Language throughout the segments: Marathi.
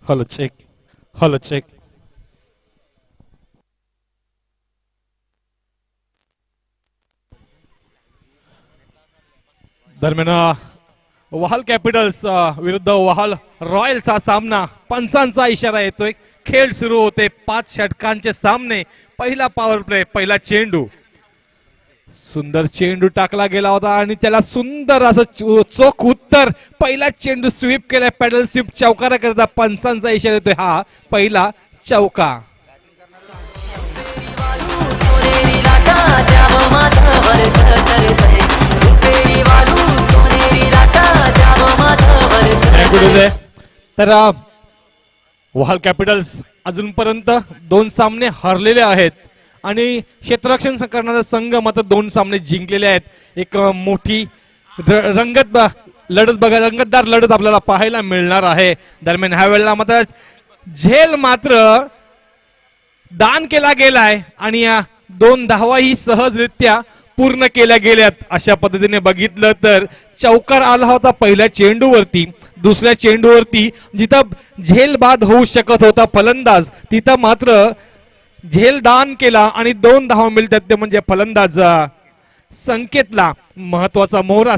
Hello check. Hello check. दरम्यान वहाल कॅपिटल्स विरुद्ध वहाल रॉयल्सचा सामना. पंचांचा इशारा येतोय. खेळ सुरू होते. 5 षटकांचे सामने. पहिला पॉवर प्ले, पहिला चेंडू. सुंदर चेंडू टाकला गेला होता आणि त्याला सुंदर असं चोख उत्तर. पहिला चेंडू स्वीप केलाय. पॅडल स्वीप चौकारा करता. पंचांचा इशारा येतोय. हा पहिला चौका. तर वहाल कॅपिटल्स अजूनपर्यंत 2 सामने हरलेले आहेत आणि क्षेत्ररक्षण करणारा संघ मात्र 2 सामने जिंकलेले आहेत. एक मोठी रंगतदार लढत आपल्याला पाहायला मिळणार आहे. दरम्यान ह्या वेळेला मात्र झेल मात्र दान केला गेलाय आणि या 2 धावाही सहजरित्या पूर्ण केल्या गेल्यात. अशा पद्धतीने बघितलं तर चौकार आला होता पहिल्या चेंडूवरती. दुसऱ्या चेंडूवरती जिथं झेल बाद होऊ शकत होता फलंदाज, तिथं मात्र झेल दान केला आणि 2 धावा मिळतात. ते म्हणजे फलंदाज संकेतला महत्वाचा मोहरा.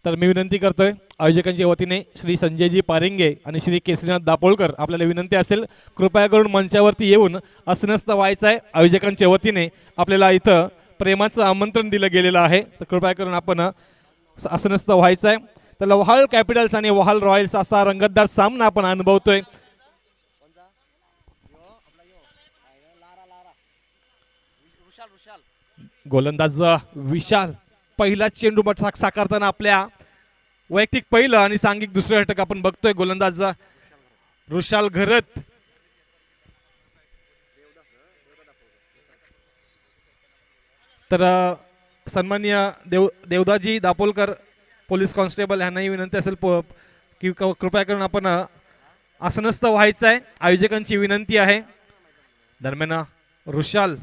तर मी विनंती करतोय आयोजकांच्या वतीने श्री संजयजी पारिंगे आणि श्री केसरीनाथ दापोळकर आपल्याला विनंती असेल कृपया करून मंचावरती येऊन आसनस्थ व्हायचं आहे. आयोजकांच्या वतीने आपल्याला इथं प्रेमाचं आमंत्रण दिलं गेलेलं आहे. तर कृपया करून आपण आसनस्थ व्हायचं आहे. तर वहाल कॅपिटल्स आणि वहाल रॉयल्स असा रंगतदार सामना आपण अनुभवतोय. गोलंदाज विशाल पहिला चेंडू साकारताना आपल्या वैयक्तिक पहिलं आणि सांघिक दुसरं षटक आपण बघतोय. गोलंदाज रुशाल घरत तर सन्माननीय देवदाजी दापोलकर पोलीस कॉन्स्टेबल यांनाही विनंती असेल की कृपया करून आपण आसनस्थ व्हायचं आहे. आयोजकांची विनंती आहे. दरम्यान ऋषाल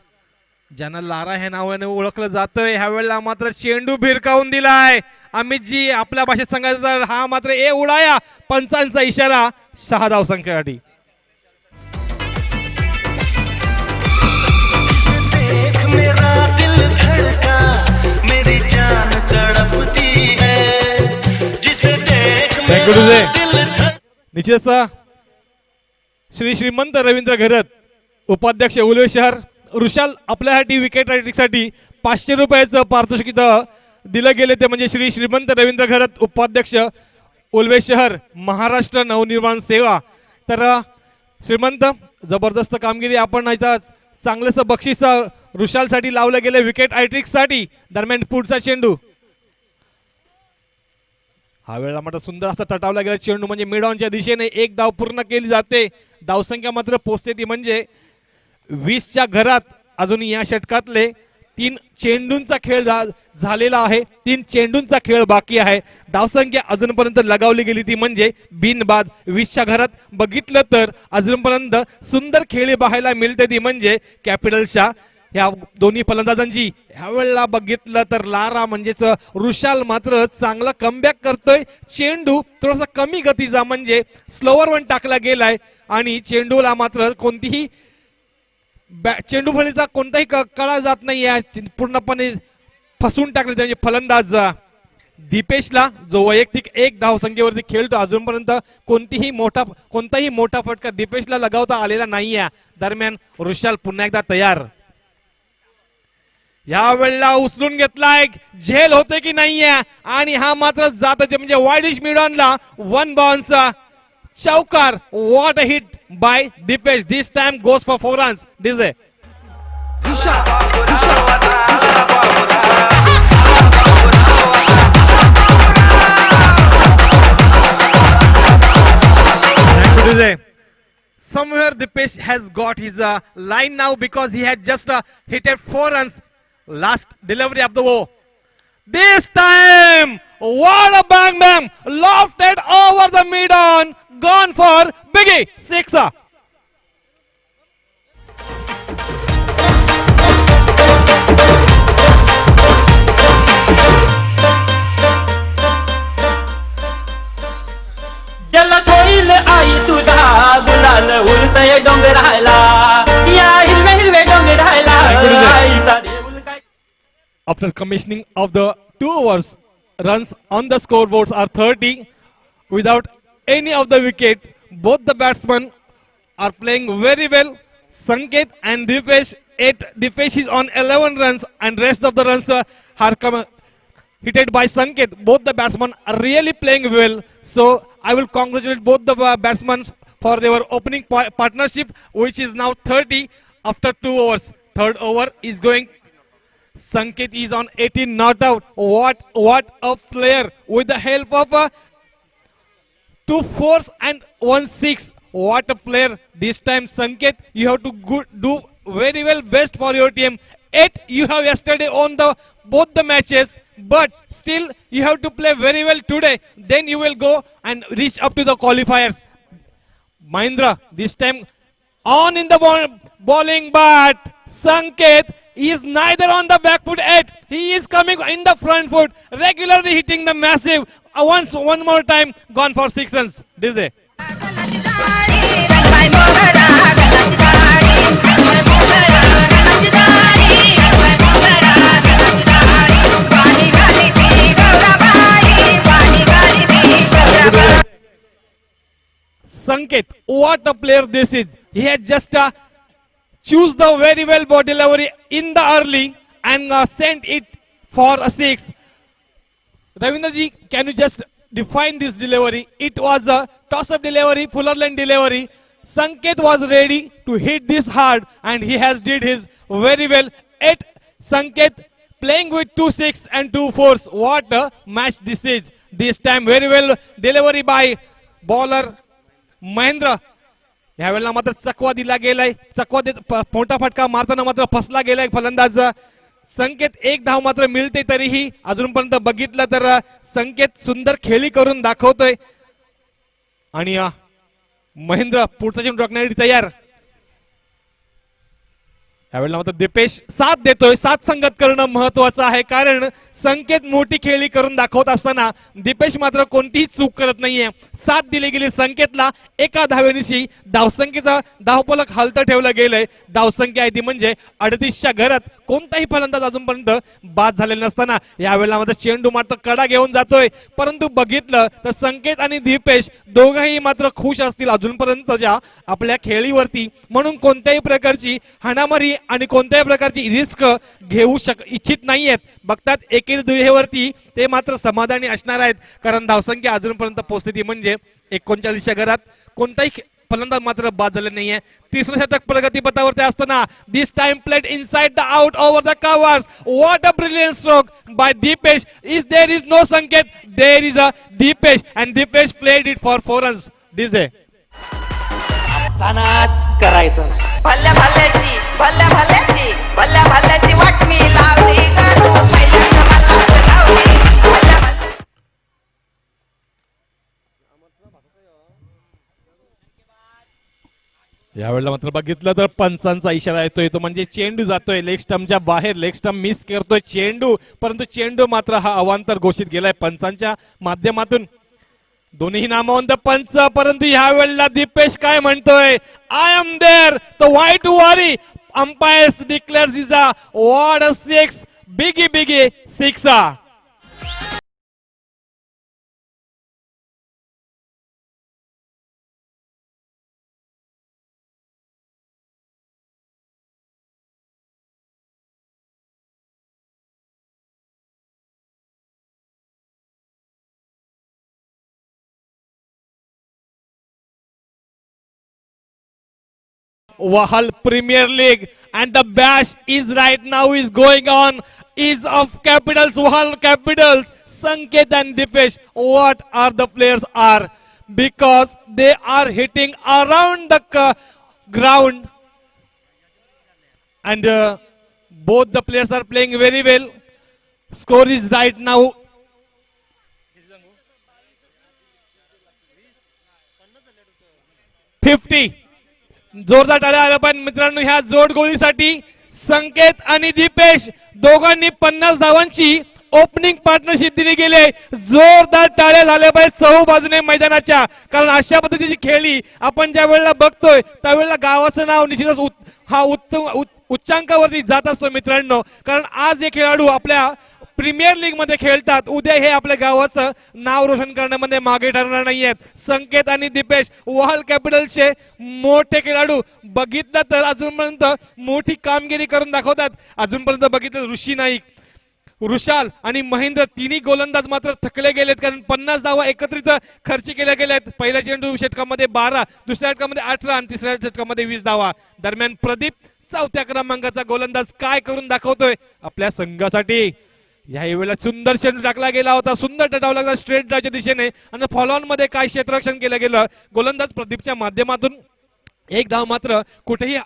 ज्यांना लारा ह्या नावाने ओळखलं जातंय ह्या वेळेला मात्र चेंडू भिरकावून दिलाय. अमितजी आपल्या भाषेत सांगायचं तर हा मात्र ए उडाया पंचांचा इशारा 6 धावसंख्येसाठी. निश्चितच श्री श्रीमंत रवींद्र घरत उपाध्यक्ष उल्वे शहर ऋषाल आपल्यासाठी विकेट रायटिंगसाठी 500 रुपयाचं पारितोषिक दिलं गेले ते म्हणजे श्री श्रीमंत रवींद्र घरत उपाध्यक्ष उल्वे शहर महाराष्ट्र नवनिर्माण सेवा. तर श्रीमंत जबरदस्त कामगिरी आपण इथं चांगलंसं बक्षीस ऋषालसाठी लावलं गेलं विकेट रायटिंगसाठी. दरम्यान पुढचा चेंडू हा वेळेला मात्र सुंदर असा तटावला गेला चेंडू म्हणजे मिड ऑनच्या दिशेने एक धाव पूर्ण केली जाते. धावसंख्या मात्र पोहोचते ती म्हणजे 20च्या घरात. अजून या षटकातले 3 चेंडूंचा खेळ झालेला आहे. 3 चेंडूंचा खेळ बाकी आहे. धावसंख्या अजूनपर्यंत लगावली गेली ती म्हणजे बिनबाद 20च्या घरात. बघितलं तर अजूनपर्यंत सुंदर खेळी पाहायला मिळते ती म्हणजे कॅपिटल्सच्या ह्या दोन्ही फलंदाजांची. ह्या वेळेला बघितलं तर लारा म्हणजेच ऋषाल मात्र चांगला कमबॅक करतोय. चेंडू थोडासा कमी गतीचा म्हणजे स्लोवर वन टाकला गेलाय आणि चेंडूला मात्र कोणतीही चेंडू फळीचा कोणताही कळा जात नाही. पूर्णपणे फसून टाकले म्हणजे फलंदाज दीपेशला जो वैयक्तिक 1 धावसंख्येवरती खेळतो. अजूनपर्यंत कोणताही मोठा फटका दीपेशला लगावता आलेला नाहीये. दरम्यान ऋषाल पुन्हा एकदा तयार. या वेळेला उचलून घेतलाय झेल होते की नाहीये आणि हा मात्र जात होते म्हणजे वाईडिश मिडॉनला 1 बाउन्स चौकार. What a hit by Dipesh. This time goes for 4 runs. DJ somewhere Dipesh has got his line now because he had just hit 4 runs last delivery of the over. This time what a bang bang lofted over the mid on, gone for biggie 6. Jealous होईल आई तुझा गुलाल उलतय डोंगराला या हिरवे हिरवे डोंगराला आईचा देऊल काय. After commissioning of the 2 overs, runs on the scoreboards are 30 without any of the wicket. Both the batsmen are playing very well. Sanket and Dipesh, Dipesh is on 11 runs and rest of the runs are hit by Sanket. Both the batsmen are really playing well. So I will congratulate both the batsmen for their opening partnership, which is now 30 after 2 overs. Third over is going. Sanket is on 18 not out. What a player with the help of 2 4s and 1 6. What a player this time, Sanket. You have to do very well, best for your team. 8 you have yesterday on the both the matches, but still you have to play very well today. Then you will go and reach up to the qualifiers. Mahindra this time on in the bowling, but Sanket is neither on the back foot yet. He is coming in the front foot, regularly hitting the massive. One more time, gone for 6 runs. Dizzy. Sanket, what a player this is. He had just choose the very well ball delivery in the early and sent it for a 6. Ravindraji, can you just define this delivery? It was a toss-up delivery, fuller lane delivery. Sanket was ready to hit this hard and he has did his very well. 8 Sanket playing with 2 6 and 2 4s. What a match this is. This time very well delivery by bowler Mahendra. यावेळेला मात्र चकवा दिला गेलाय. चकवा मोठा फटका मारताना मात्र फसला गेलाय फलंदाज संकेत. 1 धाव मात्र मिळते तरीही अजूनपर्यंत बघितलं तर संकेत सुंदर खेळी करून दाखवतोय आणि महेंद्र पुढचा चेंडू टाकण्यासाठी तयार. यावेळेला मात्र दीपेश साथ देतोय. साथ संगत करणं महत्वाचं आहे, कारण संकेत मोठी खेळी करून दाखवत असताना दीपेश मात्र कोणतीही चूक करत नाहीये. साथ दिली गेली संकेतला. एका धावेनिशी धावसंख्येचा धावफलक हलतं ठेवलं गेलंय. धावसंख्या आहे ती म्हणजे 38च्या घरात. कोणताही फलंदाज अजूनपर्यंत बाद झालेला नसताना यावेळेला मात्र चेंडू मात्र कडा घेऊन जातोय. परंतु बघितलं तर संकेत आणि दीपेश दोघंही मात्र खुश असतील अजूनपर्यंतच्या आपल्या खेळीवरती, म्हणून कोणत्याही प्रकारची हाणामारी आणि कोणत्याही प्रकारची रिस्क घेऊ इच्छित नाहीयेत. बघतात एकेरी दुहेवरती ते मात्र समाधानी असणार आहेत, कारण धावसंख्या अजूनपर्यंत पोहोचली ती म्हणजे 39च्या घरात. कोणताही फलंदाज मात्र बाद झाले नाहीये. तिसरं शतक प्रगतीपथावरती असताना this time played inside the out over the covers. What a brilliant stroke by Dipesh. There is no Sanket, there is a Dipesh and Dipesh played it for 4 runs. DJ चानात करायचं. भल्ल्या भल्ल्याची भल्ल्या भल्ल्याची भल्ल्या भल्ल्याची वाट मी लावली गं. पहिल्यांदा मला लावली भल्ल्या भल्ल्या. यावेळेला मात्र बघितलं तर पंचांचा इशारा येतोय, तो म्हणजे चेंडू जातोय लेग स्टंपच्या बाहेर. लेग स्टंप मिस करतोय चेंडू, परंतु चेंडू मात्र हा अवांतर घोषित केलाय पंचांच्या माध्यमातून. दोन्ही नामवंत पंच, परंतु ह्या वेळेला दीपेश काय म्हणतोय, I am there the white worry. Umpires declares is a ward 6 biggie biggie 6. Wahal Premier League and the bash is right now is going on is of Capitals, Wahal Capitals, Sanket and Dipesh. What are the players are, because they are hitting around the ground and both the players are playing very well. Score is right now 50. जोरदार टाळ्या आल्या पाहिजे मित्रांनो ह्या जोडगोळीसाठी. संकेत आणि दीपेश दोघांनी 50 धावांची ओपनिंग पार्टनरशिप दिली गेली. जोरदार टाळ्या झाल्या पाहिजे चहू बाजूने मैदानाच्या, कारण अशा पद्धतीची खेळी आपण ज्या वेळेला बघतोय त्यावेळेला गावाचं नाव निश्चितच उच्चांकावरती जात असतो मित्रांनो, कारण आज हे खेळाडू आपल्या प्रीमियर लीग मध्ये खेळतात. उद्या हे आपल्या गावाचं नाव रोशन करण्यामध्ये मागे ठरणार नाहीयेत. संकेत आणि दीपेश वहाल कॅपिटल्सचे मोठे खेळाडू. बघितलं तर अजूनपर्यंत मोठी कामगिरी करून दाखवतात. अजूनपर्यंत बघितलं ऋषी नाईक, वृषाल आणि महेंद्र तिन्ही गोलंदाज मात्र थकले गेलेत, कारण 50 धावा एकत्रित खर्च केल्या गेल्यात. पहिल्या चेंडू षटकामध्ये 12, दुसऱ्या षटकामध्ये 18 आणि तिसऱ्या षटकामध्ये 20 धावा. दरम्यान प्रदीप चौथ्या क्रमांकाचा गोलंदाज काय करून दाखवतोय आपल्या संघासाठी. या वेळेला सुंदर चेंडू टाकला गेला होता, सुंदर टटाव लागला स्ट्रेट ड्राईव्हच्या दिशेने आणि फॉलोऑन मध्ये काय क्षेत्ररक्षण केलं गेलं गोलंदाज प्रदीपच्या माध्यमातून. एक धाव मात्र कुठेही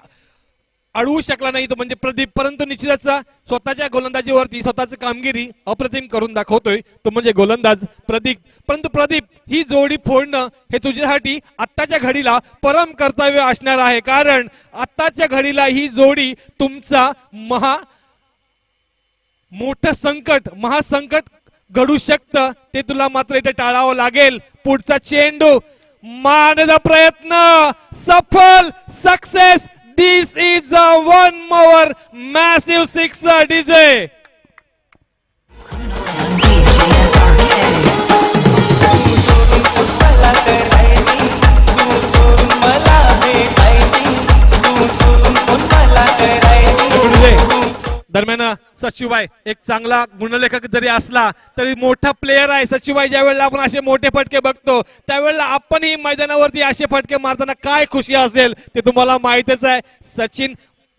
अडवू शकला नाही तो म्हणजे प्रदीप, परंतु निश्चितच स्वतःच्या गोलंदाजीवरती स्वतःची कामगिरी अप्रतिम करून दाखवतोय तो म्हणजे गोलंदाज प्रदीप. परंतु प्रदीप ही जोडी फोडणं हे तुझ्यासाठी आत्ताच्या घडीला परम कर्तव्य असणार आहे, कारण आत्ताच्या घडीला ही जोडी तुमचा मोठं संकट महासंकट घडू शकतं, ते तुला मात्र इथे टाळावं लागेल. पुढचा चेंडू मारण्याचा प्रयत्न सफल, success. This is a 1 more massive 6 DJ. दरम्यान सचिवाय एक चांगला गुणलेखक जरी असला तरी मोठा प्लेयर आहे सचिवाय. ज्या वेळेला आपण असे मोठे फटके बघतो त्यावेळेला आपणही मैदानावरती असे फटके मारताना काय खुशी असेल ते तुम्हाला माहितच आहे. सचिन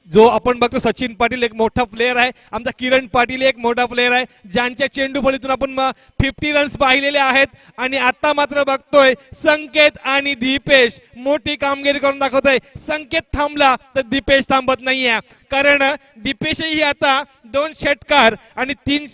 जो आपण बघतो, सचिन पाटील एक मोठा प्लेयर आहे, आमचा किरण पाटील एक मोठा प्लेयर आहे, ज्यांच्या चेंडू फळीतून आपण 50 रन्स पाहिलेले आहेत. आणि आता मात्र बघतोय संकेत आणि दीपेश मोठी कामगिरी करून दाखवतोय. संकेत थांबला तर दीपेश थांबत नाहीये, कारण दीपेशही आता 2 षटकार आणि 3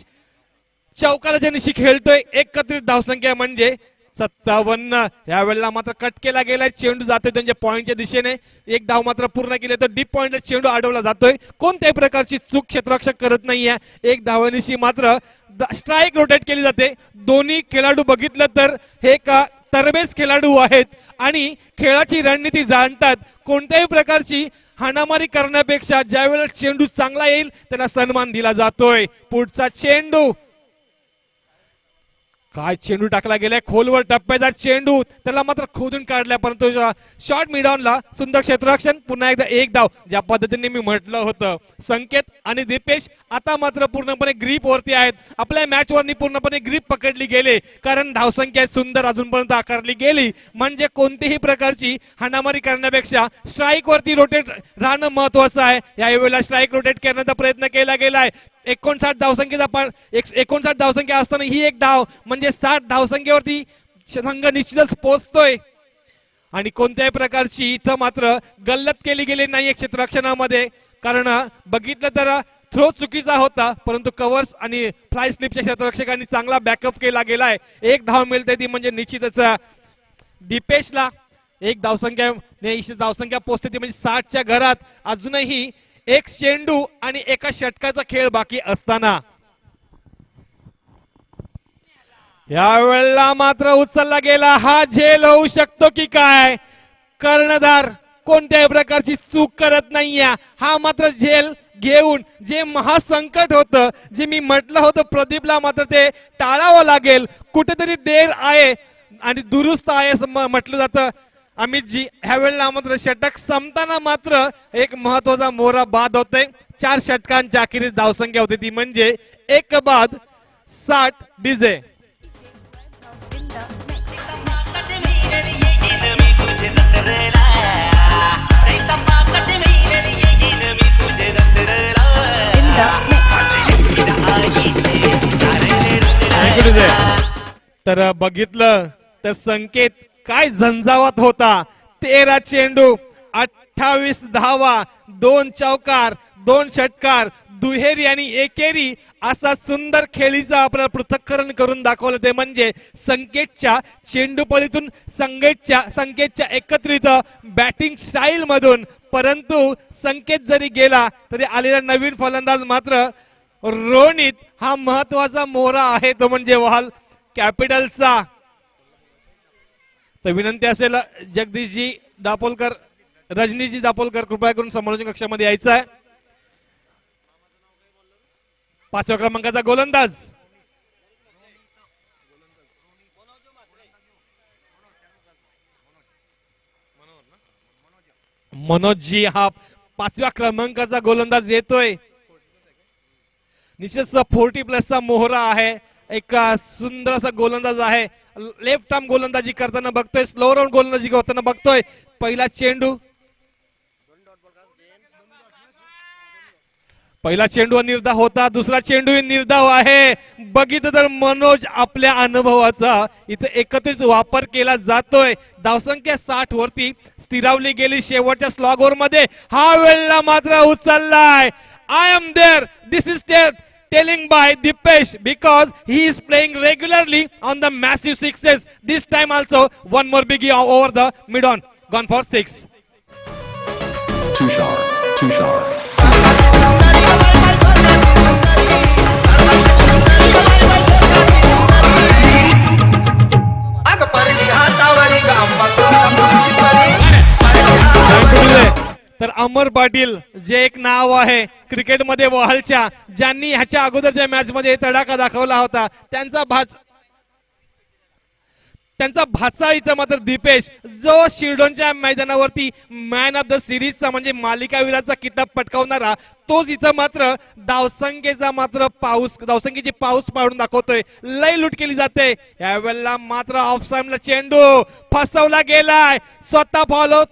चौकाराच्या निशी खेळतोय. एकत्रित धावसंख्या म्हणजे 57. यावेळेला मात्र कट केला गेलाय, चेंडू जातोय त्यांच्या पॉइंटच्या दिशेने. एक धाव मात्र पूर्ण केली तर डीप पॉइंटला चेंडू अडवला जातोय. कोणत्याही प्रकारची चूक क्षेत्ररक्षक करत नाहीये. एक धावानिशी मात्र स्ट्राईक रोटेट केली जाते. दोन्ही खेळाडू बघितलं तर हे का तरबेज खेळाडू आहेत आणि खेळाची रणनीती जाणतात. कोणत्याही प्रकारची हाणामारी करण्यापेक्षा ज्या वेळेला चेंडू चांगला येईल त्याला सन्मान दिला जातोय. पुढचा चेंडू, काय चेंडू टाकला गेलाय, खोलवर टप्प्याचा चेंडू, त्याला मात्र खोदून काढल्या, परंतु शॉर्ट मिडॉनला सुंदर क्षेत्ररक्षण. पुन्हा एकदा एक धाव. ज्या पद्धतीने मी म्हटलं होतं, संकेत आणि दीपेश आता मात्र पूर्णपणे ग्रीप वरती आहेत. आपल्या मॅच वरनी पूर्णपणे ग्रीप पकडली गेली, कारण धावसंख्या सुंदर अजूनपर्यंत आकारली गेली. म्हणजे कोणतीही प्रकारची हाणामारी करण्यापेक्षा स्ट्राईक वरती रोटेट राहणं महत्वाचं आहे. यावेळेला स्ट्राईक रोटेट करण्याचा प्रयत्न केला गेलाय. 59 धावसंख्येचा 59 धावसंख्या असताना ही एक धाव म्हणजे 60 धावसंख्येवरती संघ निश्चितच पोहोचतोय. आणि कोणत्याही प्रकारची इथं मात्र गल्लत केली गेली नाही क्षेत्ररक्षणामध्ये, कारण बघितलं तर थ्रो चुकीचा होता, परंतु कव्हर्स आणि फ्लाय स्लिपच्या क्षेत्ररक्षकांनी चांगला बॅकअप केला गेलाय. एक धाव मिळते ती म्हणजे निश्चितच दीपेशला एक धावसंख्या पोहोचते ती म्हणजे 60च्या घरात. अजूनही एक चेंडू आणि एका षटकाचा खेळ बाकी असताना यावेळेला मात्र उचलला गेला. हा झेल होऊ शकतो की काय? कर्णधार कोणत्याही प्रकारची चूक करत नाहीये. हा मात्र झेल घेऊन जे महासंकट होतं, जे मी म्हटलं होतं प्रदीपला मात्र ते टाळावं लागेल. कुठेतरी देर आहे आणि दुरुस्त आहे असं म्हटलं जातं. अमितजी, ह्यावेळेला मात्र षटक संपताना मात्र एक महत्वाचा मोहरा बाद होतोय. 4 षटकांच्या अखेरीस धावसंख्या होती ती म्हणजे 1 बाद 60 डीजे. तर बघितलं तर संकेत काय झंझावात होता. 13 चेंडू 28 धावा, 2 चौकार, 2 षटकार, दुहेरी आणि एकेरी असा सुंदर खेळीचं आपल्याला पृथक्करण करून दाखवलं. ते म्हणजे संकेतच्या चेंडूपळीतून संकेतच्या एकत्रित बॅटिंग स्टाईल मधून. परंतु संकेत जरी गेला तरी आलेला नवीन फलंदाज मात्र रोनित हा महत्वाचा मोहरा आहे, तो म्हणजे वहाल कॅपिटलचा. तर विनंती असेल जगदीशजी दापोलकर, रजनीजी दापोलकर कृपया करून समालोचन कक्षामध्ये यायचं आहे. 5व्या क्रमांकाचा गोलंदाज मनोजजी, हा 5व्या क्रमांकाचा गोलंदाज येतोय. निश्चित 40+ मोहरा आहे. एक सुंदर असा गोलंदाज आहे. लेफ्ट आर्म गोलंदाजी करताना बघतोय, स्लो राऊंड गोलंदाजी करताना बघतोय. पहिला चेंडू निर्धाव होता, दुसरा चेंडू निर्धाव आहे. बघितलं तर मनोज आपल्या अनुभवाचा इथे एकत्रित वापर केला जातोय. धावसंख्या 60 वरती स्थिरावली गेली शेवटच्या स्लॉग ओव्हर मध्ये. हा वेळेला मात्र उचललाय. I am there, this is telling by Dipesh because he is playing regularly on the massive sixes. This time also one more biggie over the mid on, gone for 6. Too sharp. तर अमर पाटील जे एक नाव आहे क्रिकेटमध्ये वहालच्या, ज्यांनी ह्याच्या अगोदरच्या मॅच मध्ये तडाखा दाखवला होता, त्यांचा भाचा इथं मात्र दीपेश, जो शिर्डोनच्या मैदानावरती मॅन ऑफ द सिरीजचा म्हणजे मालिकावीराचा किताब पटकावणारा, तोच इथं मात्र धावसंख्येची पाऊस पाडून दाखवतोय. लय लूट केली जाते. यावेळेला मात्र ऑफ साइडला चेंडू फसवला गेलाय. स्वतः फॉलो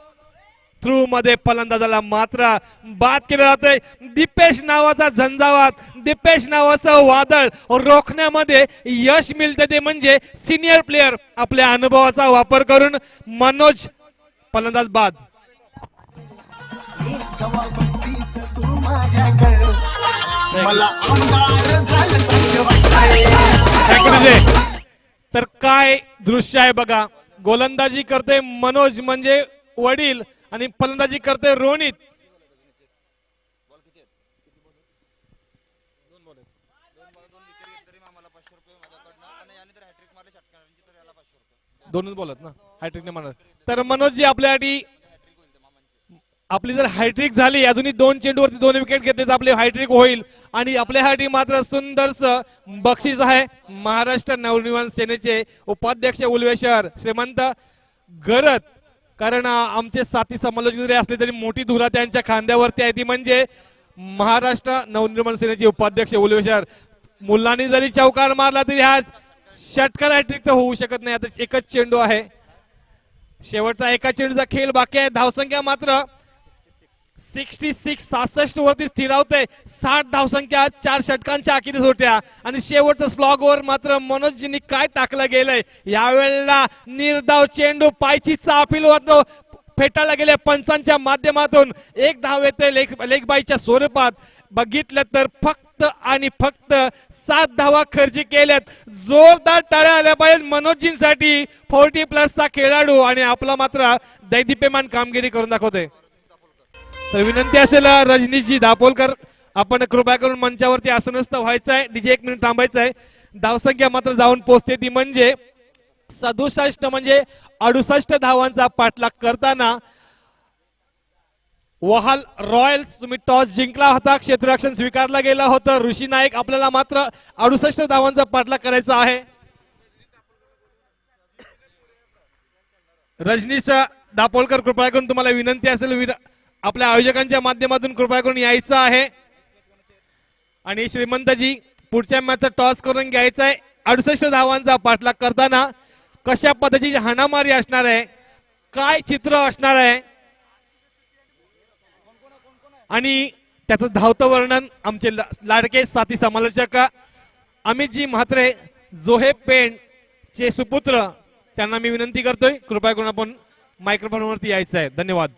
थ्रू मध्ये फलंदाजाला मात्र बाद केलं जातंय. दीपेश नावाचा झंझावात, दीपेश नावाचं वादळ रोखण्यामध्ये यश मिळते ते म्हणजे सिनियर प्लेअर आपल्या अनुभवाचा वापर करून. मनोज फलंदाज बाद. तर काय दृश्य आहे बघा. गोलंदाजी करतोय मनोज म्हणजे वडील आणि फलंदाजी करतोय रोनित. दोनच बोलत ना हॅट्रिक नाही म्हणणार. तर मनोजजी आपल्यासाठी आपली जर हॅट्रिक झाली अजूनही 2 चेंडूवरती 2 विकेट घेतले तर आपली हॅट्रिक होईल आणि आपल्यासाठी मात्र सुंदरस बक्षीस आहे. महाराष्ट्र नवनिर्माण सेनेचे उपाध्यक्ष उल्वेशर श्रीमंत गरत, कारण आमचे साथी समालोचक जरी असले तरी मोठी धुरा त्यांच्या खांद्यावरती आहे ती म्हणजे महाराष्ट्र नवनिर्माण सेनेचे उपाध्यक्ष उल्वेशर. मुलांनी जरी चौकार मारला तरी हा षटकार हॅट्रिक तर होऊ शकत नाही. आता एकच चेंडू आहे, शेवटचा एका चेंडूचा खेळ बाकी आहे. धावसंख्या मात्र 66 वरती स्थिरावते. 60 धावसंख्या 4 षटकांच्या अखेरीस होत्या आणि शेवटचं स्लॉग ओव्हर मात्र मनोजजींनी काय टाकलं गेलंय. यावेळेला निर्धाव चेंडू पायची चाफील होतो फेटाळला गेले पंचांच्या माध्यमातून. एक धाव येते लेग बाईच्या स्वरूपात. बघितलं तर फक्त आणि फक्त 7 धावा खर्च केल्यात. जोरदार टाळ्या आल्या पाहिजेत मनोजजींसाठी. 40+ चा खेळाडू आणि आपला मात्र दैदिप्यमान कामगिरी करून दाखवतोय. तर विनंती असेल रजनीशजी दापोलकर आपण कृपया करून मंचावरती आसनस्थ व्हायचं आहे. डीजे 1 मिनिट थांबायचं आहे. धावसंख्या मात्र जाऊन पोहोचते ती म्हणजे 67 म्हणजे 68 धावांचा पाठलाग करताना वहाल रॉयल्स तुम्ही टॉस जिंकला होता, क्षेत्ररक्षण स्वीकारला गेला होता. ऋषी नाईक आपल्याला मात्र 68 धावांचा पाठलाग करायचा आहे. रजनीश दापोलकर कृपया करून तुम्हाला विनंती असेल आपल्या आयोजकांच्या माध्यमातून कृपया करून यायचं आहे आणि श्रीमंतजी पुढच्या मॅचचा टॉस करून घ्यायचा आहे. 68 धावांचा पाठलाग करताना कशा पद्धतीची हाणामारी असणार आहे, काय चित्र असणार आहे आणि त्याचं धावतं वर्णन आमचे लाडके साथी समालोचक अमितजी म्हात्रे जोहे पेंड चे सुपुत्र त्यांना मी विनंती करतोय कृपया करून आपण मायक्रोफोनवरती यायचं आहे. धन्यवाद.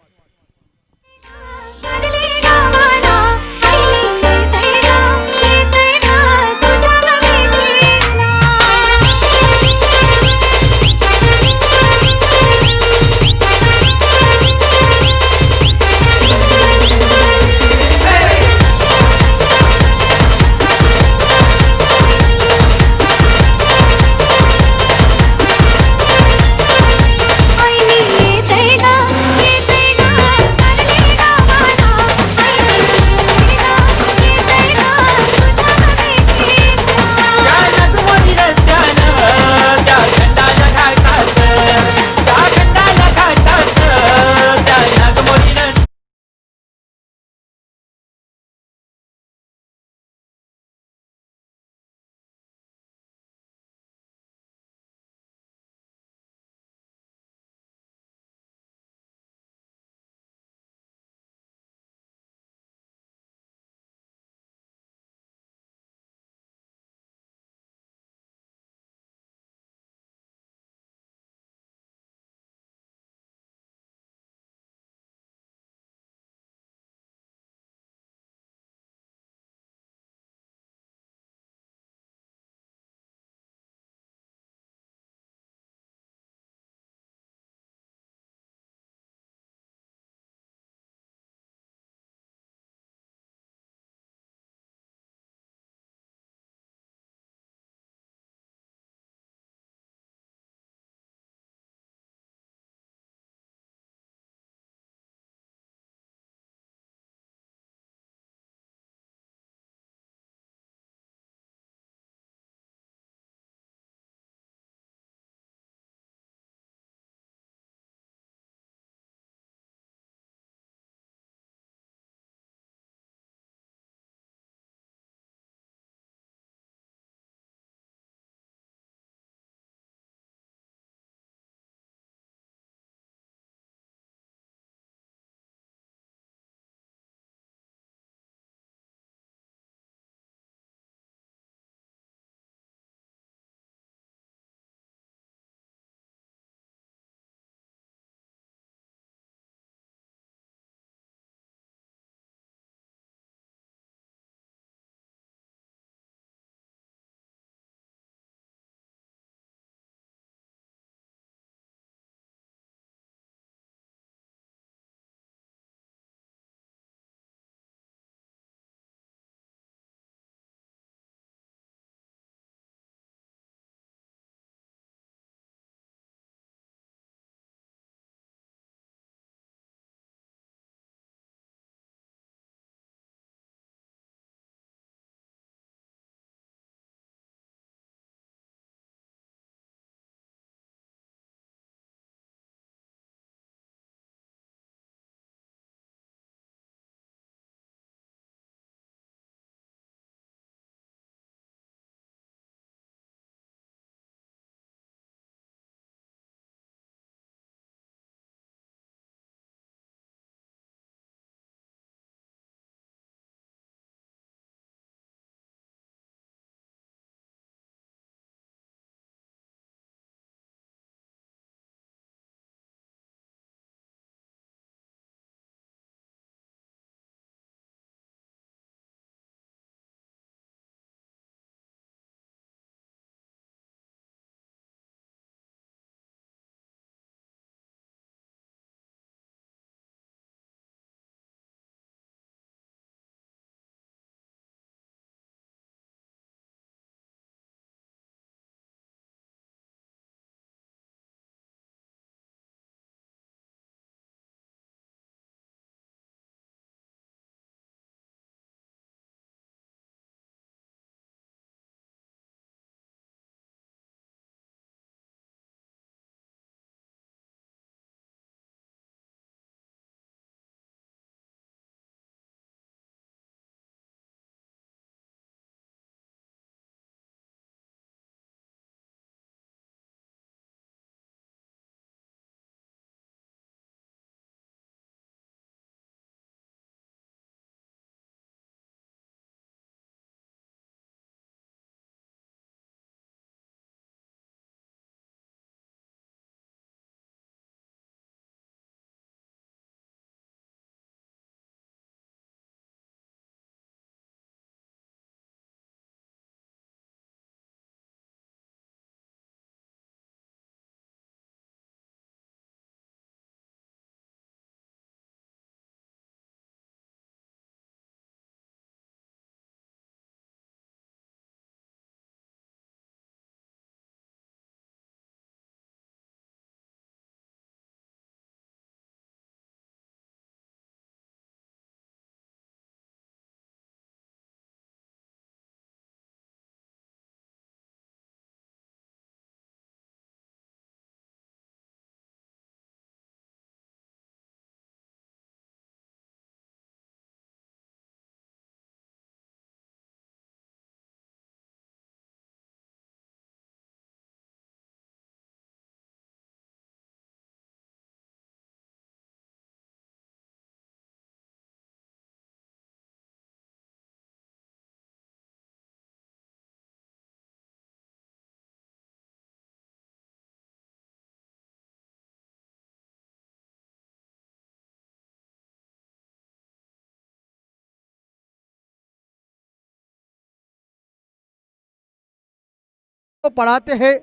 को पढ़ाते हैं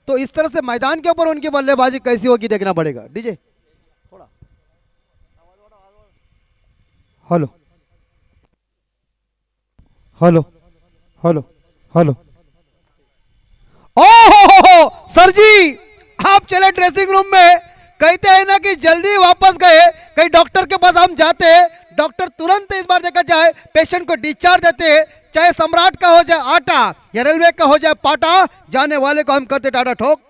तो इस तरह से मैदान के ऊपर उनकी बल्लेबाजी कैसी होगी देखना पड़ेगा। डीजे थोड़ा हेलो हेलो हेलो हेलो। ओहो सर जी, आप चले ड्रेसिंग रूम में, कहते हैं ना कि जल्दी वापस गए, कहीं डॉक्टर के पास हम जाते हैं, डॉक्टर तुरंत इस बार देखा जाए पेशेंट को डिस्चार्ज देते हैं, चाहे सम्राट का हो जाए आटा या रेलवे का हो जाए पाटा, जाने वाले को हम करते टाटा ठोक।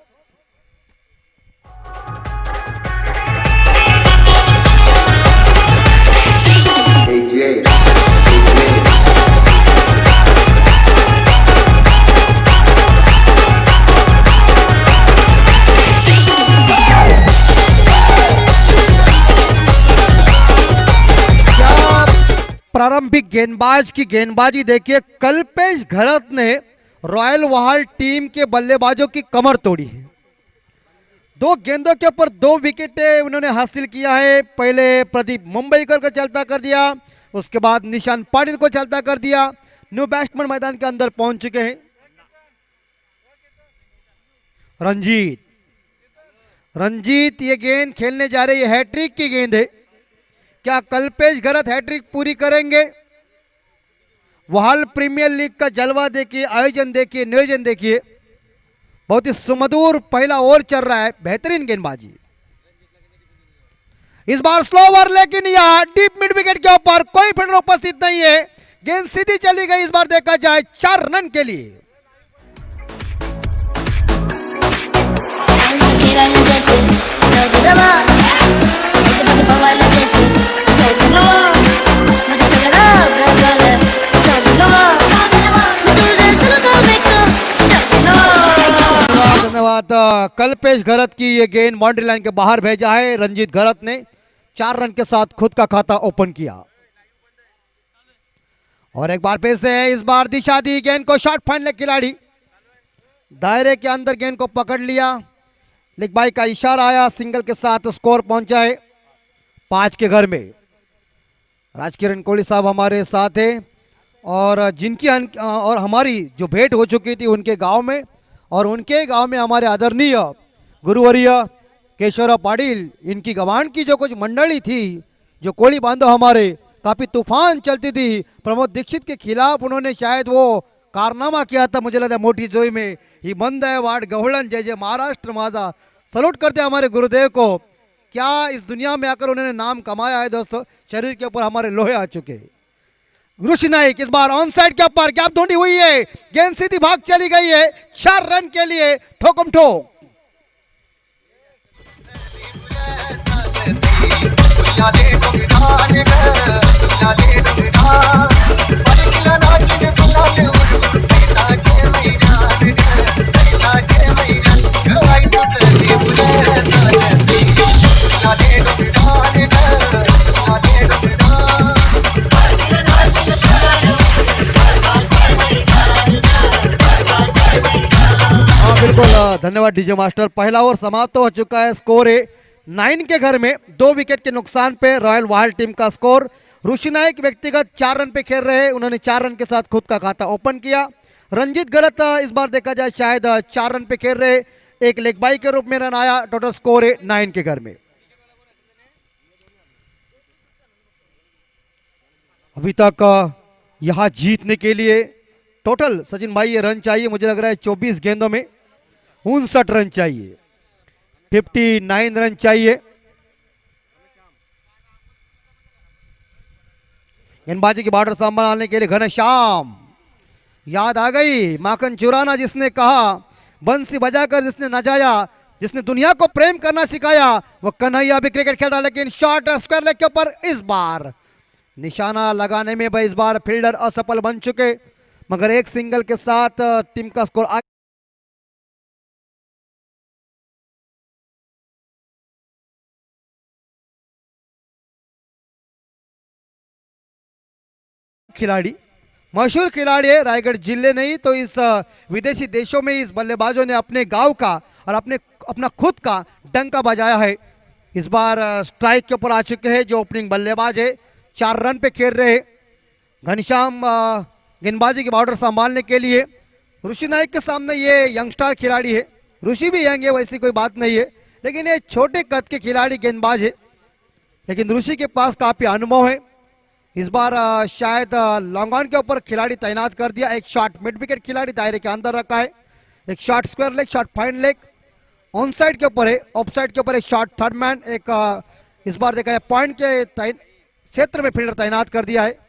प्रारंभिक गेंदबाज की गेंदबाजी देखिए, कल्पेश घरत ने रॉयल वहाल टीम के बल्लेबाजों की कमर तोड़ी है। 2 गेंदों के ऊपर 2 विकेटें उन्होंने हासिल किया है। पहले प्रदीप मुंबईकर को चलता कर दिया, उसके बाद निशान पाटिल को चलता कर दिया। न्यू बैट्समैन मैदान के अंदर पहुंच चुके हैं। रंजीत ये गेंद खेलने जा रही है, हैट्रिक की गेंद है। क्या कल्पेश घरत हैट्रिक पूरी करेंगे? वहाल प्रीमियर लीग का जलवा देखिए, आयोजन देखिए, नियोजन देखिए, बहुत ही सुमधुर पहला ओवर चल रहा है, बेहतरीन गेंदबाजी। इस बार स्लो ओवर, लेकिन यहां डीप मिड विकेट के ऊपर कोई फील्डर उपस्थित नहीं है, गेंद सीधी चली गई। इस बार देखा जाए 4 रन के लिए। धन्यवाद। कल्पेश घरत की ये गेंद बाउंड्री लाइन के बाहर भेजा है। रंजीत घरत ने 4 रन के साथ खुद का खाता ओपन किया। और एक बार फिर से इस बार दिशा दी गेंद को, शॉट फाइनल खिलाड़ी दायरे के अंदर गेंद को पकड़ लिया। लेग बाई का इशारा आया, सिंगल के साथ स्कोर पहुंचा है 5 के घर में। राजकिरण कोहली साहब हमारे साथ हैं और जिनकी और हमारी जो भेंट हो चुकी थी उनके गांव में, और उनके गांव में हमारे आदरणीय गुरुवर्य केशवराव पाटिल, इनकी गवान की जो कुछ मंडली थी, जो कोली बांधो हमारे काफ़ी तूफान चलती थी, प्रमोद दीक्षित के खिलाफ उन्होंने शायद वो कारनामा किया था, मुझे लगता है मोटी जोई में ही बंद है वार्ड गवळण, जय जय महाराष्ट्र माझा। सलूट करते हैं हमारे गुरुदेव को, क्या इस दुनिया में आकर उन्होंने नाम कमाया है दोस्तों। शरीर के ऊपर हमारे लोहे आ चुके हैं। ऋषि नाइक इस बार ऑन साइड के ऊपर गैप ढूंढी हुई है, गेंद सीधी भाग चली गई है 4 रन के लिए। ठोकम ठोक। बिल्कुल धन्यवाद डीजे मास्टर। पहला ओवर समाप्त हो चुका है, स्कोर है 9 के घर में। 2 विकेट के नुकसान पे रॉयल वहाल टीम का स्कोर। ऋषि नायक व्यक्तिगत 4 रन पे खेल रहे हैं, उन्होंने 4 रन के साथ खुद का खाता ओपन किया। रंजीत घरत इस बार देखा जाए शायद 4 रन पे खेल रहे, एक लेग बाई के रूप में रन आया। टोटल स्कोर है 9 के घर में। अभी तक यहां जीतने के लिए टोटल सचिन भाई ये रन चाहिए, मुझे लग रहा है 24 गेंदों में 59 रन चाहिए, 59 रन चाहिए। गेंदबाजी की बॉर्डर संभालने के लिए घनश्याम, याद आ गई माखन चुराना जिसने कहा, बंसी बजाकर जिसने नचाया, जिसने दुनिया को प्रेम करना सिखाया, वो कन्हैया भी क्रिकेट खेल रहा। लेकिन शॉट स्क्वायर लेग के ऊपर इस बार निशाना लगाने में भाई इस बार फील्डर असफल बन चुके, मगर एक सिंगल के साथ टीम का स्कोर खिलाड़ी, मशहूर खिलाड़ी है रायगढ़ जिले नहीं तो इस विदेशी देशों में इस बल्लेबाजों ने अपने गांव का और अपना खुद का डंका बजाया है। इस बार स्ट्राइक के ऊपर आ चुके हैं जो ओपनिंग बल्लेबाज है, 4 रन पे खेल रहे। घनश्याम गेंदबाजी की बॉर्डर संभालने के लिए ऋषि नायक के सामने ये यंगस्टर खिलाड़ी है, ऋषि भी यंग है वैसी कोई बात नहीं है, लेकिन ये छोटे कद के खिलाड़ी गेंदबाज है, लेकिन ऋषि के पास काफी अनुभव है। इस बार शायद लॉन्ग ऑन के ऊपर खिलाड़ी तैनात कर दिया। एक शॉट मिड विकेट खिलाड़ी दायरे के अंदर रखा है, एक shot square leg, shot fine leg, on side के ऊपर है, ऑफ साइड के ऊपर एक शॉट थर्ड मैन, एक इस बार देखा है पॉइंट के क्षेत्र में फील्डर तैनात कर दिया है।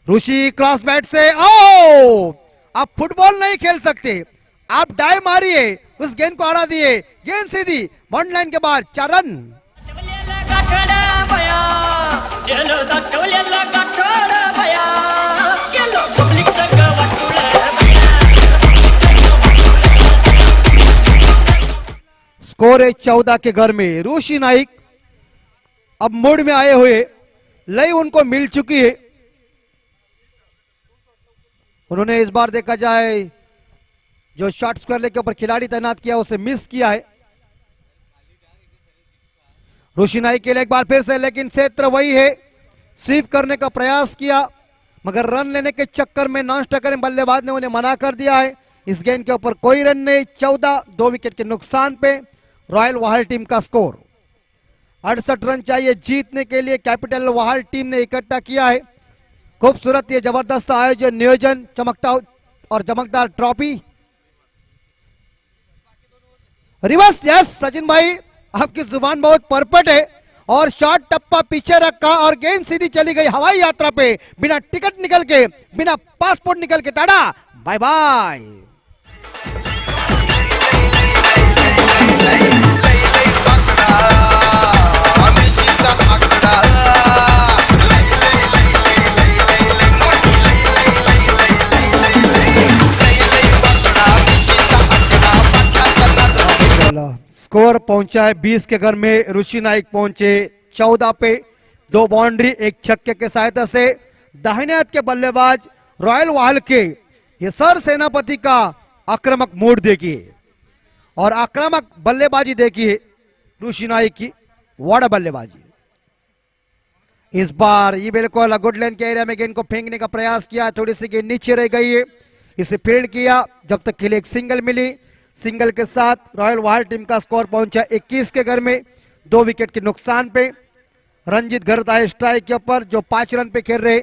ऋषि क्रॉस बैट से, ओ आप फुटबॉल नहीं खेल सकते, आप डाई मारिए, उस गेंद को हरा दिए, गेंद सीधी बॉन्ड लाइन के बाद 4 रन। स्कोर है 14 के घर में। ऋषि नाइक अब मूड में आए हुए, लय उनको मिल चुकी है। उन्होंने इस बार देखा जाए जो शॉट स्क्वायर लेग के ऊपर खिलाड़ी तैनात किया उसे मिस किया है। ऋषि नाइक के लिए एक बार फिर से, लेकिन क्षेत्र वही है, स्वीप करने का प्रयास किया मगर रन लेने के चक्कर में नॉन स्ट्राइकर बल्लेबाज ने उन्हें मना कर दिया है। इस गेंद के ऊपर कोई रन नहीं, 14, 2 विकेट के नुकसान पे रॉयल वाहल टीम का स्कोर 68 रन चाहिए जीतने के लिए। कैपिटल वाहल टीम ने इकट्ठा किया है। खूबसूरत ये जबरदस्त आयोजन, नियोजन, चमकता और चमकदार ट्रॉफी। रिवर्स, यस सचिन भाई आपकी जुबान बहुत परफेक्ट है, और शॉट टप्पा पीछे रखा और गेंद सीधी चली गई हवाई यात्रा पे, बिना टिकट निकल के, बिना पासपोर्ट निकल के, टाटा बाय बाय। स्कोर पहुंचा है 20 के घर में। ऋषि नाइक पहुंचे 14 पे, 2 बाउंड्री, 1 छक्के के सहायता से। दाहिने हाथ के बल्लेबाज रॉयल वाहल के ये सर सेनापति का आक्रामक मूड देखिए और आक्रामक बल्लेबाजी देखिए ऋषि नाइक की, वाड़ा बल्लेबाजी। इस बार ये बिल्कुल गुड लेंथ के एरिया में गेंद को फेंकने का प्रयास किया, थोड़ी सी गेंद नीचे रह गई है, इसे फील्ड किया जब तक के लिए एक सिंगल मिली। सिंगल के साथ रॉयल वाहल टीम का स्कोर पहुंचा 21 के घर में, 2 विकेट के नुकसान पे। रंजीत गर्द आए स्ट्राइक के ऊपर, जो 5 रन पे खेल रहे।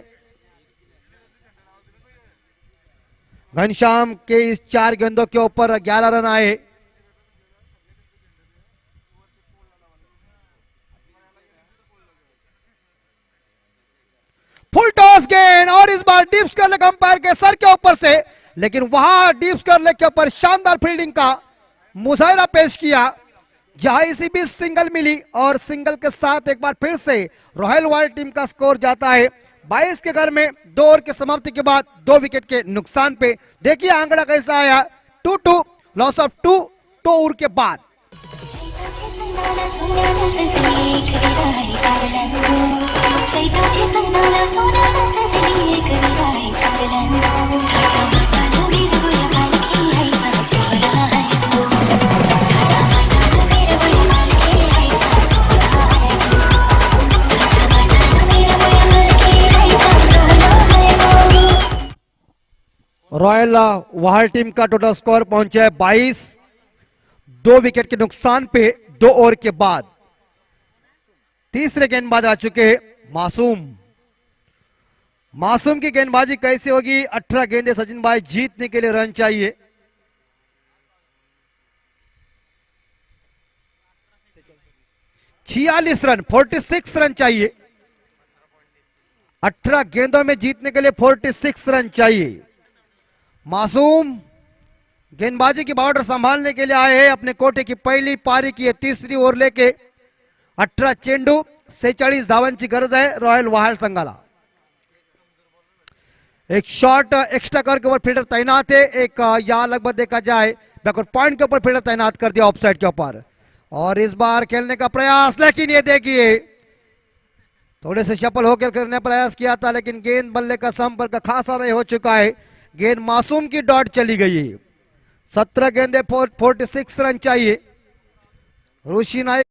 घनश्याम के इस 4 गेंदों के ऊपर 11 रन आए। फुल टॉस गेंद, और इस बार डीप स्क्वायर लेग अंपायर के सर के ऊपर से, लेकिन वहां डीप स्क्वायर लेग के ऊपर शानदार फील्डिंग का मुजाहिरा पेश किया, जहां इसी बीच सिंगल मिली और सिंगल के साथ एक बार फिर से रॉयल वाहल टीम का स्कोर जाता है 22 के घर में। 2 ओवर की समाप्ति के बाद 2 विकेट के नुकसान पे। देखिए आंकड़ा कैसा आया, 2-2, लॉस ऑफ 2 ओवर के बाद। रॉयल वाहल टीम का टोटल स्कोर पहुंचा है 22, 2 विकेट के नुकसान पे 2 ओवर के बाद। तीसरे गेंदबाज आ चुके हैं मासूम। मासूम की गेंदबाजी कैसी होगी? 18 गेंदे सचिन भाई, जीतने के लिए रन चाहिए। छियालीस रन, 46 रन चाहिए। 18 गेंदों में जीतने के लिए 46 रन चाहिए। मासूम गेंदबाजी की बॉर्डर संभालने के लिए आए हैं। अपने कोटे की पहली पारी की 3री ओवर लेके 18 चेंडू 46 धावांची गरज है रॉयल वाहल संघाला। एक शॉट एक्स्ट्रा कवर के ऊपर फील्डर तैनात है। एक या लगभग देखा जाए बैकवर्ड पॉइंट के ऊपर फील्डर तैनात कर दिया ऑफ साइड के ऊपर, और इस बार खेलने का प्रयास, लेकिन ये देखिए थोड़े से शफल होकर करने का प्रयास किया था, लेकिन गेंद बल्ले का संपर्क खासा नहीं हो चुका है। गेंद मासूम की डॉट चली गई है। 17 गेंदे 46 रन चाहिए। ऋषि नाइक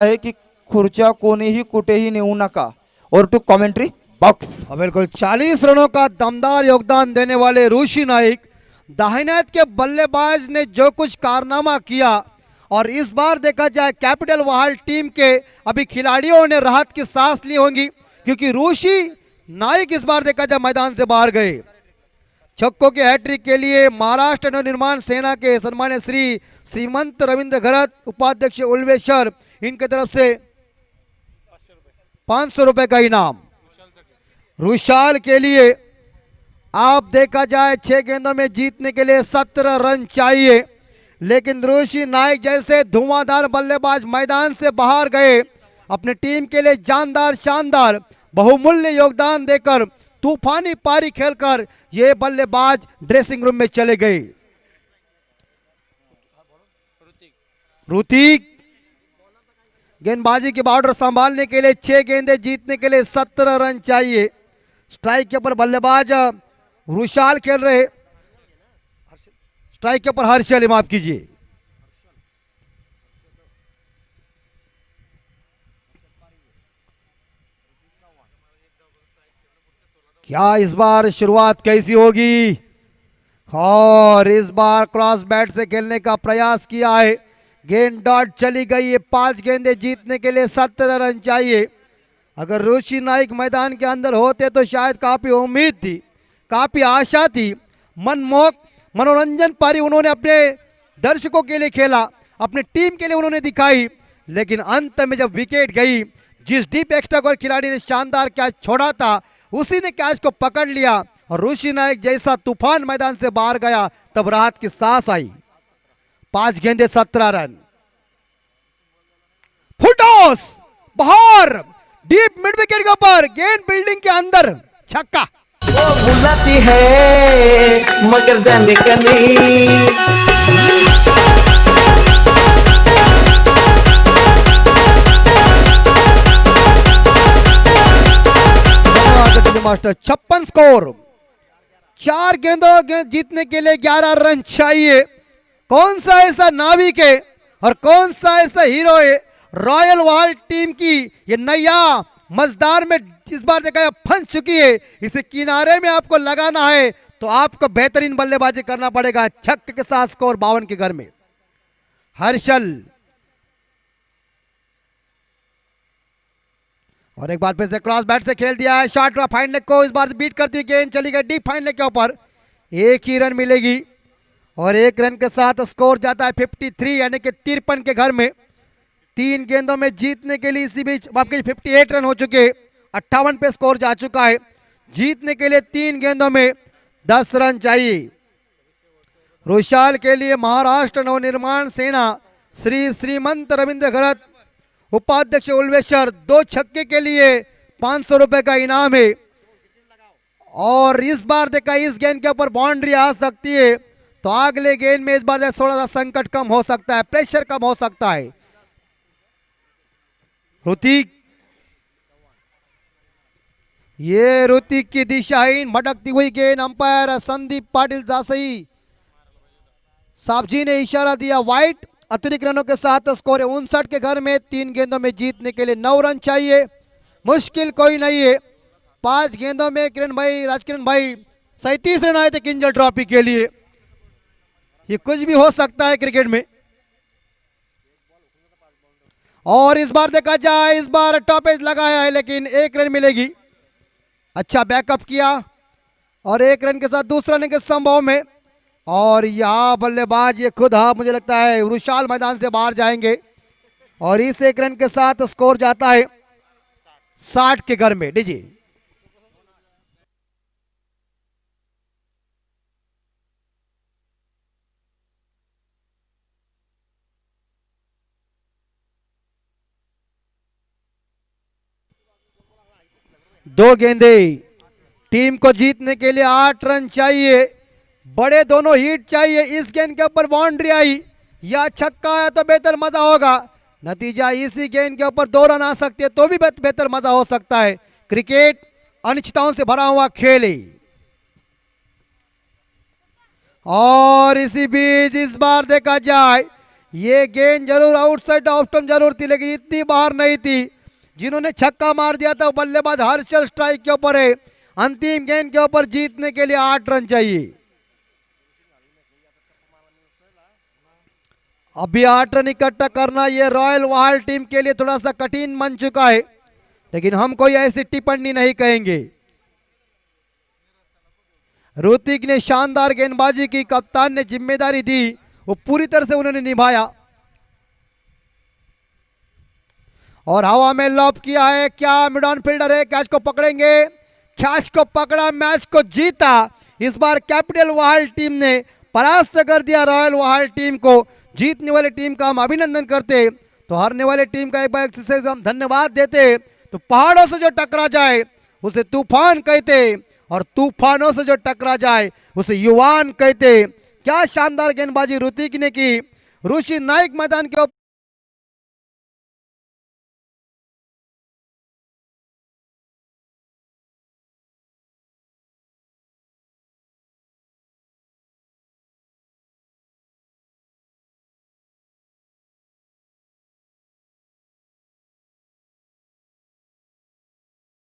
आहे की खुर्च्या कोणीही कुठेही नेऊ नका. और टू कमेंट्री बॉक्स. और बिल्कुल 40 रनों का दमदार योगदान देने वाले ऋषि नाइक, दाहिनेत के बल्लेबाज ने जो कुछ कारनामा किया, और इस बार देखा जाए कैपिटल वाहल टीम के अभी खिलाड़ियों ने राहत की सांस ली होंगी, क्योंकि ऋषि नाइक इस बार देखा जाए मैदान से बाहर गए. छक्कों के हैट्रिक के लिए महाराष्ट्र नवनिर्माण सेना के सम्मानित श्री श्रीमंत रविंद्र घरत, उपाध्यक्ष उल्वेश्वर, इनके तरफ से 500 रुपए का इनाम. रुशाल के लिए आप देखा जाए 6 गेंदों में जीतने के लिए 17 रन चाहिए, लेकिन ऋषि नाइक जैसे धुआंधार बल्लेबाज मैदान से बाहर गए. अपने टीम के लिए जानदार शानदार बहुमूल्य योगदान देकर तूफानी पारी खेलकर ये बल्लेबाज ड्रेसिंग रूम में चले गए. ऋतिक गेंदबाजी की बॉर्डर संभालने के लिए 6 गेंदें जीतने के लिए 17 रन चाहिए. स्ट्राइक के ऊपर बल्लेबाज रुशाल खेल रहे, स्ट्राइक के ऊपर हर्षल, माफ कीजिए. क्या इस बार शुरुआत कैसी होगी? और इस बार क्रॉस बैट से खेलने का प्रयास किया है. गेंद डॉट चली गई है. 5 गेंदें जीतने के लिए 17 रन चाहिए. अगर ऋषि नाइक मैदान के अंदर होते तो शायद काफी उम्मीद थी, काफी आशा थी. मनमोहक मनोरंजन पारी उन्होंने अपने दर्शकों के लिए खेला, अपनी टीम के लिए उन्होंने दिखाई, लेकिन अंत में जब विकेट गई, जिस डीप एक्स्ट्रा कोर खिलाड़ी ने शानदार कैच छोड़ा था, उसी ने कैच को पकड़ लिया और ऋषि नाइक जैसा तूफान मैदान से बाहर गया, तब राहत की सांस आई. 5 गेंदे 17 रन. फुल टॉस बाहर, डीप मिड विकेट के ऊपर, गेंद बिल्डिंग के अंदर, छक्का. वो बुलाती है मगर जाने का नहीं. Master 56 score. 4 गेंदों जीतने के लिए 11 रन चाहिए. कौन सा ऐसा नाविक है और कौन सा ऐसा हीरो है? रॉयल वाल टीम की ये नैया मजदार में इस बार देखा फंस चुकी है. इसे किनारे में आपको लगाना है तो आपको बेहतरीन बल्लेबाजी करना पड़ेगा. छक्के के साथ स्कोर 52 के घर में. हर्षल और एक बार फिर से क्रॉस बैट से खेल दिया है. शॉट फाइन लेग को इस बार बीट करती हुई गेंद चली गई डीप फाइन लेग के ऊपर. 1 ही रन मिलेगी और 1 रन के साथ स्कोर जाता है 53, यानी कि 53 के घर में. 3 गेंदों में जीतने के लिए इसी बीच आपके 58 रन हो चुके, 58 पे स्कोर जा चुका है. जीतने के लिए 3 गेंदों में 10 रन चाहिए. रुशाल के लिए महाराष्ट्र नवनिर्माण सेना श्री श्रीमंत रविंद्र घरत, उपाध्यक्ष उल्वेश्वर, 2 छक्के के लिए 500 रुपए का इनाम है. और इस बार देखा इस गेंद के ऊपर बाउंड्री आ सकती है तो अगले गेंद में इस बार थोड़ा सा संकट कम हो सकता है, प्रेशर कम हो सकता है. ऋतिक, ये ऋतिक की दिशाहीन भटकती हुई गेंद अंपायर संदीप पाटिल जासई साहब जी ने इशारा दिया वाइट. अतिरिक्त रनों के साथ स्कोर है 59 के घर में. 3 गेंदों में जीतने के लिए 9 रन चाहिए. मुश्किल कोई नहीं है. 5 गेंदों में राजकिरण भाई 37 रन आए थे किंजल ट्रॉफी के लिए. ये कुछ भी हो सकता है क्रिकेट में. और इस बार देखा जाए इस बार टॉपेज लगाया है लेकिन 1 रन मिलेगी. अच्छा बैकअप किया और 1 रन के साथ दूसरा रन के संभव में. और यह बल्लेबाज ये खुद मुझे लगता है रुशाल मैदान से बाहर जाएंगे और इस 1 रन के साथ स्कोर जाता है 60 के घर में. डीजी 2 गेंदे. टीम को जीतने के लिए 8 रन चाहिए. बड़े दोनों हिट चाहिए. इस गेंद के ऊपर बाउंड्री आई या छक्का आया तो बेहतर मजा होगा. नतीजा इसी गेंद के ऊपर 2 रन आ सकते हैं तो भी बेहतर मजा हो सकता है. क्रिकेट अनिश्चितताओं से भरा हुआ खेल है. और इसी बीच इस बार देखा जाए ये गेंद जरूर आउटसाइड ऑफ स्टंप जरूर थी, लेकिन इतनी बाहर नहीं थी। जिन्होंने छक्का मार दिया था वो बल्लेबाज हर्षल स्ट्राइक के ऊपर है। अंतिम गेंद के ऊपर जीतने के लिए 8 रन चाहिए। अभी 8 रन इकट्ठा करना ये रॉयल वाहल टीम के लिए थोड़ा सा कठिन बन चुका है, लेकिन हम कोई ऐसी टिप्पणी नहीं कहेंगे। ऋतिक ने शानदार गेंदबाजी की, कप्तान ने जिम्मेदारी दी, वो पूरी तरह से उन्होंने निभाया और हवा में लॉब किया है। क्या मिड ऑन फील्डर है, कैच को पकड़ेंगे, कैच को पकड़ा, मैच को जीता। इस बार कैपिटल वाहल टीम ने परास्त कर दिया रॉयल वाहल टीम को। जीतने वाली टीम का हम अभिनंदन करते, तो हारने वाली टीम का एक बार एक्सरसाइज हम धन्यवाद देते। तो पहाड़ों से जो टकरा जाए उसे तूफान कहते, और तूफानों से जो टकरा जाए उसे युवान कहते। क्या शानदार गेंदबाजी ऋतिक ने की। ऋषि नाइक मैदान के